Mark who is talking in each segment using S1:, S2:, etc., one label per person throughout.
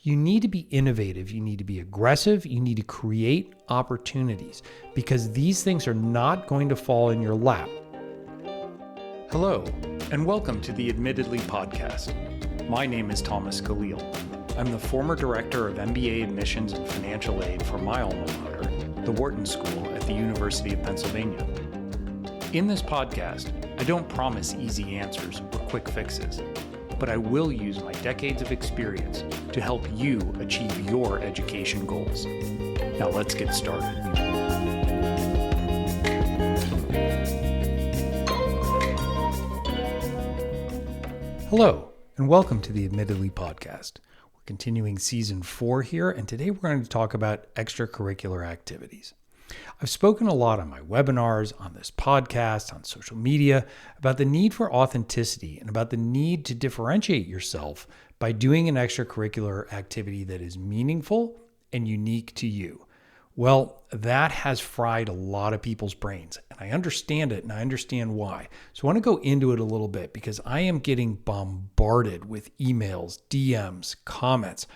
S1: You need to be innovative. You need to be aggressive. You need to create opportunities because these things are not going to fall in your lap.
S2: Hello, and welcome to the Admittedly podcast. My name is Thomas Caleel. I'm the former director of MBA admissions and financial aid for my alma mater, the Wharton School at the University of Pennsylvania. In this podcast, I don't promise easy answers or quick fixes, but I will use my decades of experience to help you achieve your education goals. Now let's get started.
S1: Hello, and welcome to the Admittedly podcast. We're continuing season 4 here, and today we're going to talk about extracurricular activities. I've spoken a lot on my webinars, on this podcast, on social media, about the need for authenticity and about the need to differentiate yourself by doing an extracurricular activity that is meaningful and unique to you. Well, that has fried a lot of people's brains, and I understand it, and I understand why. So I want to go into it a little bit because I am getting bombarded with emails, DMs, comments.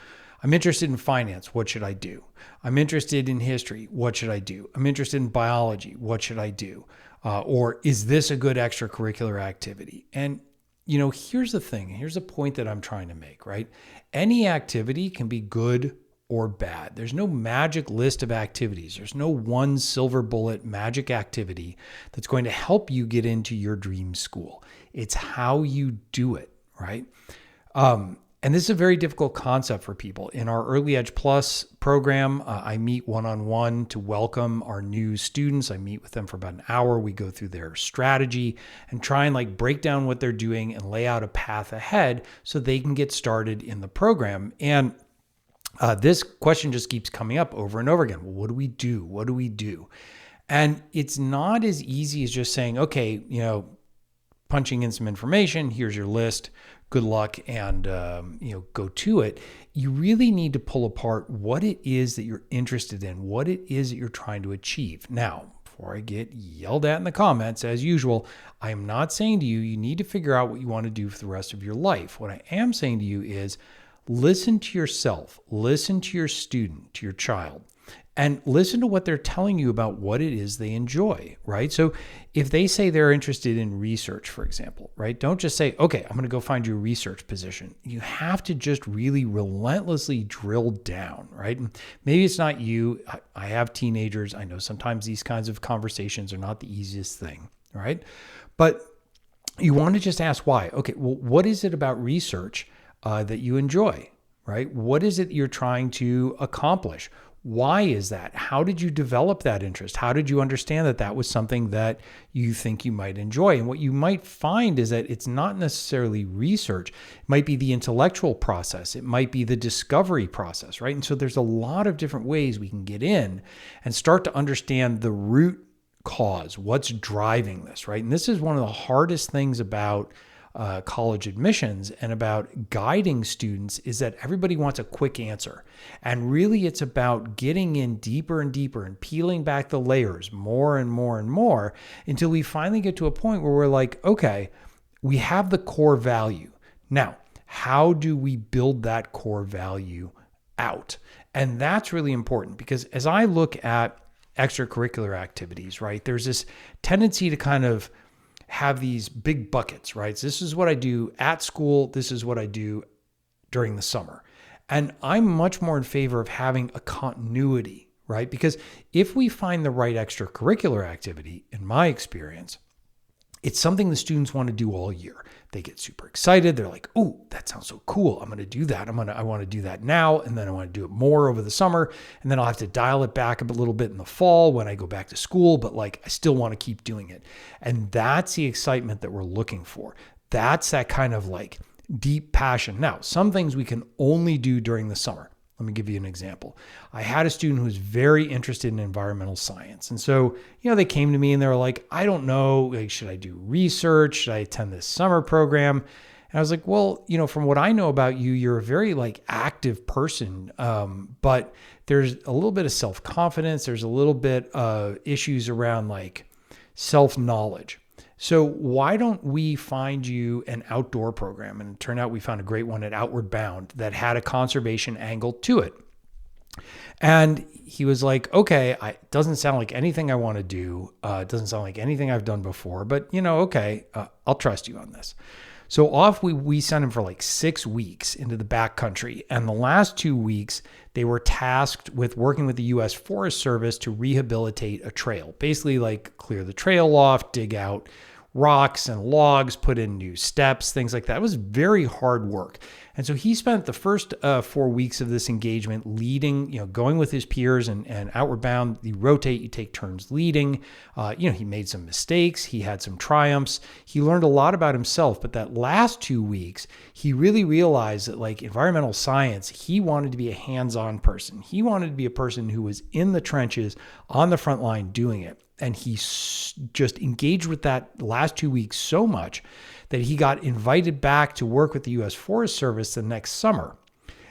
S1: I'm interested in finance. What should I do? I'm interested in history. What should I do? I'm interested in biology. What should I do? Or is this a good extracurricular activity? And, here's the thing. Here's the point that I'm trying to make, right? Any activity can be good or bad. There's no magic list of activities. There's no one silver bullet magic activity that's going to help you get into your dream school. It's how you do it, right? And this is a very difficult concept for people. In our Early Edge Plus program, I meet one-on-one to welcome our new students. I meet with them for about an hour. We go through their strategy and try and break down what they're doing and lay out a path ahead so they can get started in the program. And this question just keeps coming up over and over again. Well, what do we do? What do we do? And it's not as easy as just saying, okay, punching in some information, here's your list, good luck, and go to it. You really need to pull apart what it is that you're interested in, what it is that you're trying to achieve. Now, before I get yelled at in the comments, as usual, I am not saying to you need to figure out what you want to do for the rest of your life. What I am saying to you is listen to yourself, listen to your student, to your child, and listen to what they're telling you about what it is they enjoy, right? So if they say they're interested in research, for example, right? Don't just say, okay, I'm going to go find you a research position. You have to just really relentlessly drill down, right? And maybe it's not you. I have teenagers. I know sometimes these kinds of conversations are not the easiest thing, right? But you want to just ask why. Okay, well, what is it about research that you enjoy, right? What is it you're trying to accomplish? Why is that? How did you develop that interest? How did you understand that that was something that you think you might enjoy? And what you might find is that it's not necessarily research. It might be the intellectual process. It might be the discovery process, right? And so there's a lot of different ways we can get in and start to understand the root cause, what's driving this, right? And this is one of the hardest things about college admissions and about guiding students is that everybody wants a quick answer. And really it's about getting in deeper and deeper and peeling back the layers more and more and more until we finally get to a point where we're like, okay, we have the core value. Now, how do we build that core value out? And that's really important because as I look at extracurricular activities, right, there's this tendency to kind of have these big buckets, right? So this is what I do at school. This is what I do during the summer. And I'm much more in favor of having a continuity, right? Because if we find the right extracurricular activity, in my experience, it's something the students want to do all year. They get super excited. They're like, oh, that sounds so cool. I'm going to do that. I want to do that now. And then I want to do it more over the summer. And then I'll have to dial it back a little bit in the fall when I go back to school. But I still want to keep doing it. And that's the excitement that we're looking for. That's that kind of deep passion. Now, some things we can only do during the summer. Let me give you an example. I had a student who was very interested in environmental science. And so, they came to me and they were like, I don't know, should I do research? Should I attend this summer program? And I was like, well, from what I know about you, you're a very active person. But there's a little bit of self-confidence. There's a little bit of issues around self-knowledge. So why don't we find you an outdoor program? And it turned out we found a great one at Outward Bound that had a conservation angle to it. And he was like, okay, it doesn't sound like anything I want to do. It doesn't sound like anything I've done before, but okay, I'll trust you on this. So off we sent him for like 6 weeks into the backcountry. And the last 2 weeks, they were tasked with working with the U.S. Forest Service to rehabilitate a trail. Basically like clear the trail off, dig out rocks and logs, put in new steps, things like that. It was very hard work. And so he spent the first 4 weeks of this engagement leading, going with his peers and Outward Bound. You rotate, you take turns leading. He made some mistakes. He had some triumphs. He learned a lot about himself. But that last 2 weeks, he really realized that like environmental science, he wanted to be a hands-on person. He wanted to be a person who was in the trenches, on the front line doing it. And he just engaged with that last 2 weeks so much that he got invited back to work with the U.S. Forest Service the next summer.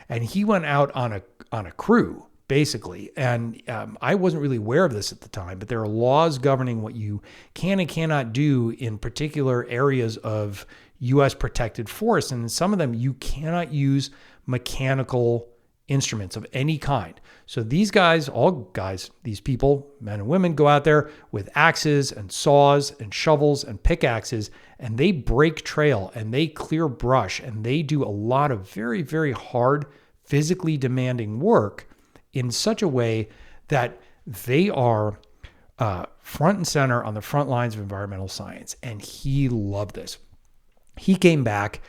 S1: And he went out on a crew, basically. And I wasn't really aware of this at the time, but there are laws governing what you can and cannot do in particular areas of U.S. protected forests. And in some of them, you cannot use mechanical instruments of any kind. So these guys, these people, men and women, go out there with axes and saws and shovels and pickaxes, and they break trail and they clear brush and they do a lot of very, very hard, physically demanding work in such a way that they are front and center on the front lines of environmental science. And he loved this. He came back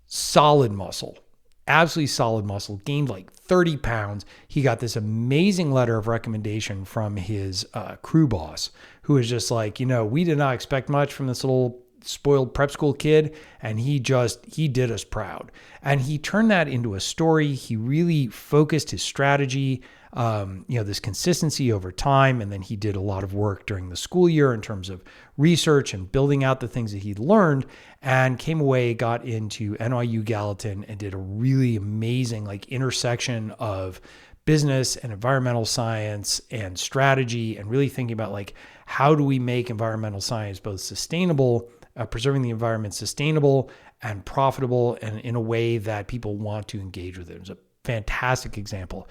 S1: solid muscle. Absolutely solid muscle, gained like 30 pounds. He got this amazing letter of recommendation from his crew boss, who was just like, we did not expect much from this little spoiled prep school kid. And he did us proud. And he turned that into a story. He really focused his strategy, this consistency over time. And then he did a lot of work during the school year in terms of research and building out the things that he'd learned, and came away, got into NYU Gallatin and did a really amazing intersection of business and environmental science and strategy, and really thinking about how do we make environmental science both sustainable, preserving the environment sustainable and profitable, and in a way that people want to engage with it. It was a fantastic example.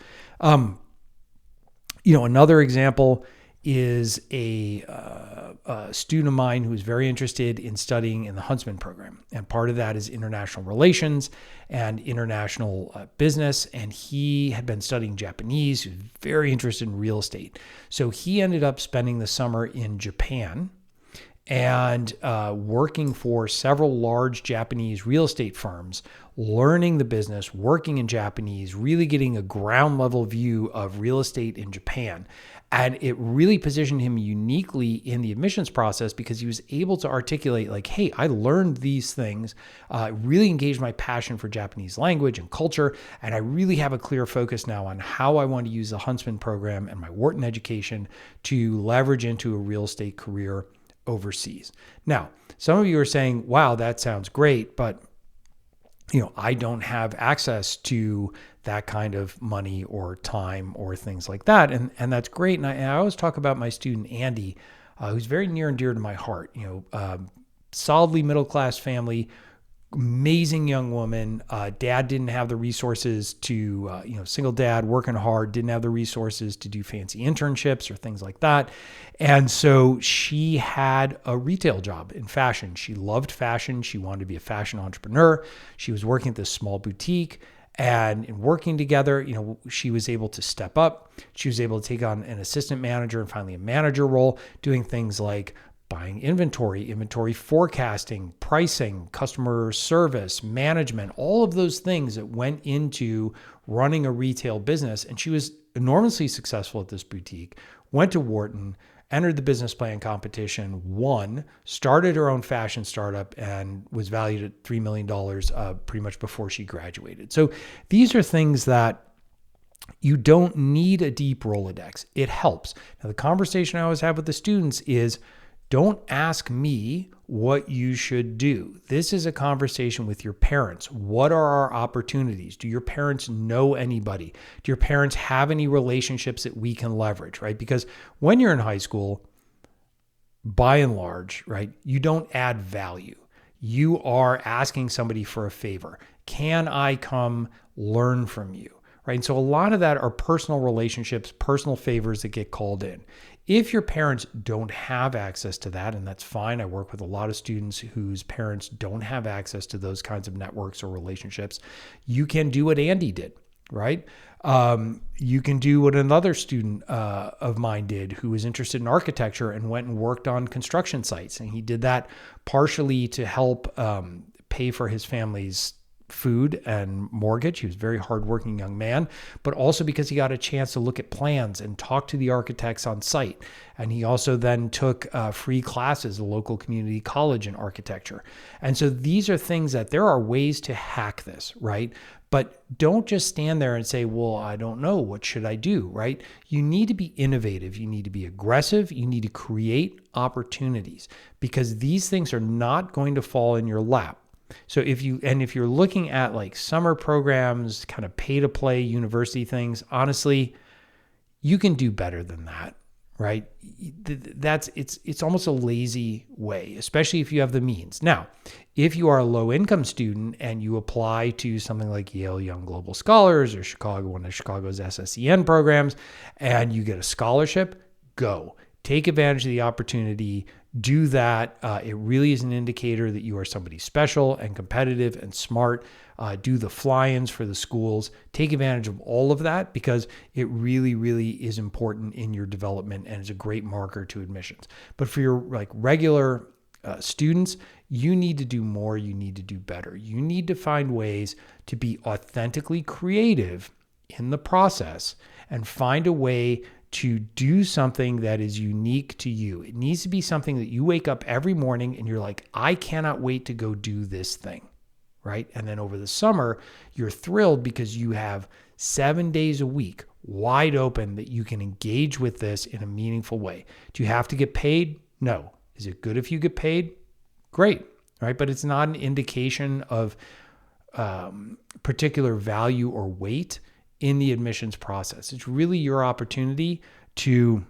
S1: Another example is a student of mine who is very interested in studying in the Huntsman program. And part of that is international relations and international business. And he had been studying Japanese. He was very interested in real estate. So he ended up spending the summer in Japan and working for several large Japanese real estate firms, learning the business, working in Japanese, really getting a ground level view of real estate in Japan. And it really positioned him uniquely in the admissions process because he was able to articulate hey, I learned these things, really engaged my passion for Japanese language and culture. And I really have a clear focus now on how I want to use the Huntsman program and my Wharton education to leverage into a real estate career overseas. Now, some of you are saying, wow, that sounds great, but I don't have access to that kind of money or time or things like that. And that's great. And I always talk about my student, Andy, who's very near and dear to my heart, solidly middle-class family, amazing young woman. Dad didn't have the resources to, single dad working hard, didn't have the resources to do fancy internships or things like that. And so she had a retail job in fashion. She loved fashion. She wanted to be a fashion entrepreneur. She was working at this small boutique, and in working together, she was able to step up. She was able to take on an assistant manager and finally a manager role, doing things like buying inventory forecasting, pricing, customer service, management, all of those things that went into running a retail business. And she was enormously successful at this boutique, went to Wharton, entered the business plan competition, won, started her own fashion startup, and was valued at $3 million pretty much before she graduated. So these are things that you don't need a deep Rolodex. It helps. Now, the conversation I always have with the students is, don't ask me what you should do. This is a conversation with your parents. What are our opportunities? Do your parents know anybody? Do your parents have any relationships that we can leverage, right? Because when you're in high school, by and large, right, you don't add value. You are asking somebody for a favor. Can I come learn from you? Right. And so a lot of that are personal relationships, personal favors that get called in. If your parents don't have access to that, and that's fine. I work with a lot of students whose parents don't have access to those kinds of networks or relationships. You can do what Andy did, right? You can do what another student of mine did who was interested in architecture and went and worked on construction sites. And he did that partially to help pay for his family's food and mortgage. He was a very hardworking young man, but also because he got a chance to look at plans and talk to the architects on site. And he also then took free classes at a local community college in architecture. And so these are things that there are ways to hack this, right? But don't just stand there and say, well, I don't know. What should I do, right? You need to be innovative. You need to be aggressive. You need to create opportunities because these things are not going to fall in your lap. So if you're looking at like summer programs, kind of pay to play university things, honestly, you can do better than that, right? It's almost a lazy way, especially if you have the means. Now, if you are a low income student and you apply to something like Yale Young Global Scholars or one of Chicago's SSEN programs, and you get a scholarship, go. Take advantage of the opportunity. Do that. It really is an indicator that you are somebody special and competitive and smart. Do the fly-ins for the schools. Take advantage of all of that because it really, really is important in your development and is a great marker to admissions. But for your like regular students, you need to do more. You need to do better. You need to find ways to be authentically creative in the process and find a way to do something that is unique to you. It needs to be something that you wake up every morning and you're like, I cannot wait to go do this thing, right? And then over the summer, you're thrilled because you have 7 days a week wide open that you can engage with this in a meaningful way. Do you have to get paid? No. Is it good if you get paid? Great, right? But it's not an indication of particular value or weight in the admissions process. It's really your opportunity to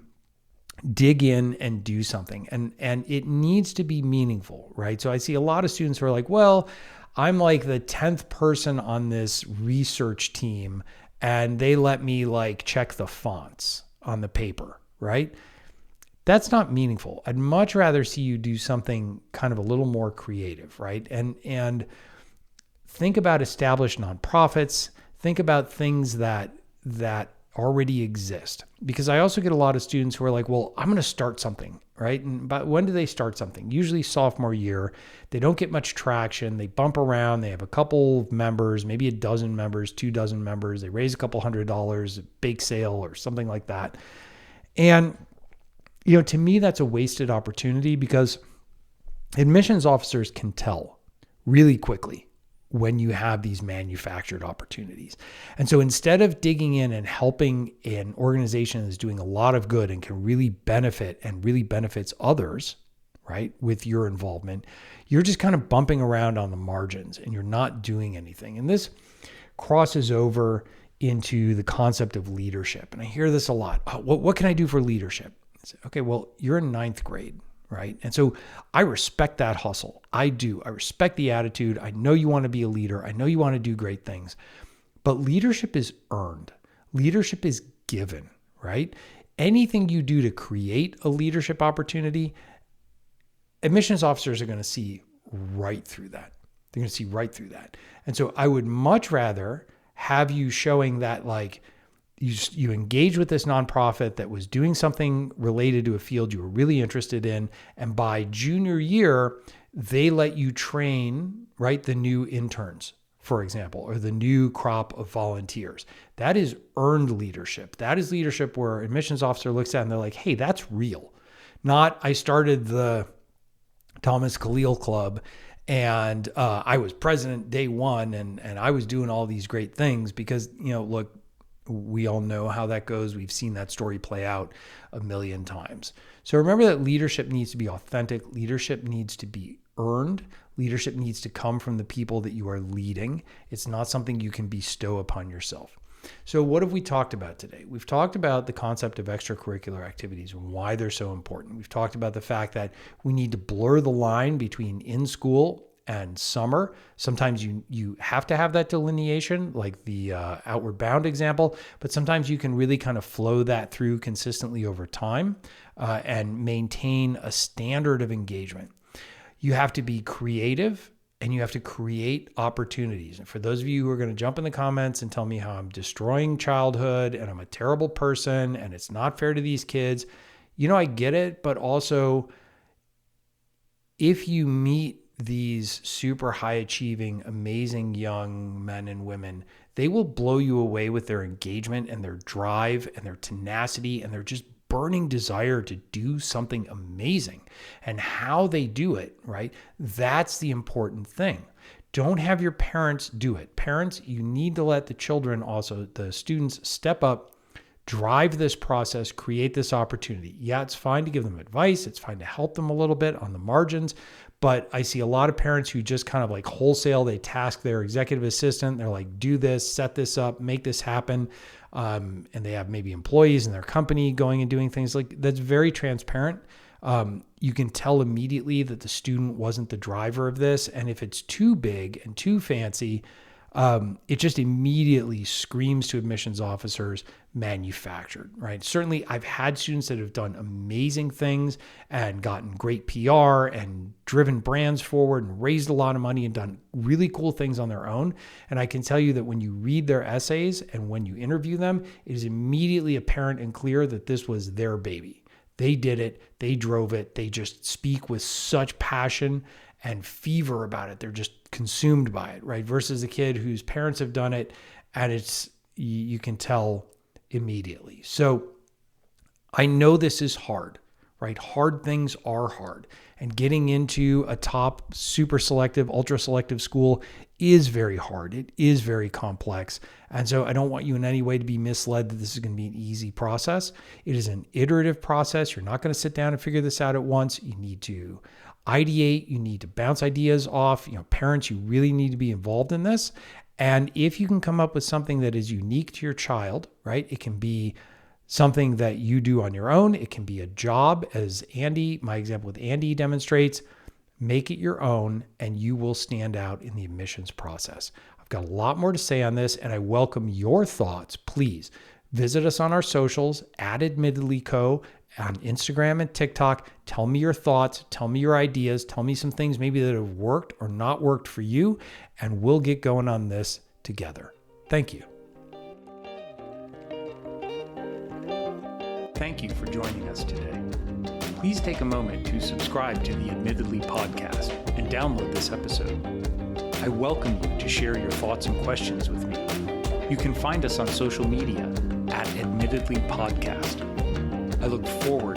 S1: dig in and do something. And it needs to be meaningful, right? So I see a lot of students who are like, well, I'm like the 10th person on this research team and they let me like check the fonts on the paper, right? That's not meaningful. I'd much rather see you do something kind of a little more creative, right? And think about established nonprofits. Think about things that already exist. Because I also get a lot of students who are like, well, I'm going to start something, right? But when do they start something? Usually sophomore year. They don't get much traction. They bump around. They have a couple of members, maybe a dozen members, 24 members. They raise a couple $100, a bake sale or something like that. And, you know, to me, that's a wasted opportunity because admissions officers can tell really quickly when you have these manufactured opportunities. And so instead of digging in and helping an organization that's doing a lot of good and can really benefit and really benefits others, right, with your involvement, you're just kind of bumping around on the margins and you're not doing anything. And this crosses over into the concept of leadership. And I hear this a lot. Oh, what can I do for leadership? I say, okay, well, you're in 9th grade. Right. And so I respect that hustle. I do. I respect the attitude. I know you want to be a leader. I know you want to do great things, but leadership is earned. Leadership is given, right? Anything you do to create a leadership opportunity, admissions officers are going to see right through that. They're going to see right through that. And so I would much rather have you showing that like, you engage with this nonprofit that was doing something related to a field you were really interested in. And by junior year, they let you train, right, the new interns, for example, or the new crop of volunteers. That is earned leadership. That is leadership where an admissions officer looks at it and they're like, hey, that's real. Not I started the Thomas Caleel Club and I was president day one and I was doing all these great things because, you know, look, we all know how that goes. We've seen that story play out a million times. So remember that leadership needs to be authentic. Leadership needs to be earned. Leadership needs to come from the people that you are leading. It's not something you can bestow upon yourself. So what have we talked about today? We've talked about the concept of extracurricular activities and why they're so important. We've talked about the fact that we need to blur the line between in school and summer. Sometimes you have to have that delineation, like the Outward Bound example, but sometimes you can really kind of flow that through consistently over time and maintain a standard of engagement. You have to be creative and you have to create opportunities. And for those of you who are going to jump in the comments and tell me how I'm destroying childhood and I'm a terrible person and it's not fair to these kids, I get it, but also if you meet these super high achieving, amazing young men and women, they will blow you away with their engagement and their drive and their tenacity and their just burning desire to do something amazing. And how they do it, right? That's the important thing. Don't have your parents do it. Parents, you need to let the children also, the students, step up, drive this process, create this opportunity. Yeah, it's fine to give them advice. It's fine to help them a little bit on the margins. But I see a lot of parents who just kind of like wholesale, they task their executive assistant. They're like, do this, set this up, make this happen. And they have maybe employees in their company going and doing things like that's very transparent. You can tell immediately that the student wasn't the driver of this. And if it's too big and too fancy, it just immediately screams to admissions officers, manufactured, right? Certainly, I've had students that have done amazing things and gotten great PR and driven brands forward and raised a lot of money and done really cool things on their own. And I can tell you that when you read their essays and when you interview them, it is immediately apparent and clear that this was their baby. They did it. They drove it. They just speak with such passion and fever about it. They're just consumed by it, right? Versus a kid whose parents have done it and you can tell immediately. So I know this is hard, right? Hard things are hard. And getting into a top super selective, ultra selective school is very hard. It is very complex. And so I don't want you in any way to be misled that this is going to be an easy process. It is an iterative process. You're not going to sit down and figure this out at once. You need to ideate. You need to bounce ideas off. Parents, you really need to be involved in this. And if you can come up with something that is unique to your child, right? It can be something that you do on your own. It can be a job, as my example with Andy demonstrates. Make it your own and you will stand out in the admissions process. I've got a lot more to say on this and I welcome your thoughts. Please visit us on our socials @AdmittedlyCo on Instagram and TikTok. Tell me your thoughts. Tell me your ideas. Tell me some things maybe that have worked or not worked for you, and we'll get going on this together. Thank you.
S2: Thank you for joining us today. Please take a moment to subscribe to the Admittedly podcast and download this episode. I welcome you to share your thoughts and questions with me. You can find us on social media @AdmittedlyPodcast. I look forward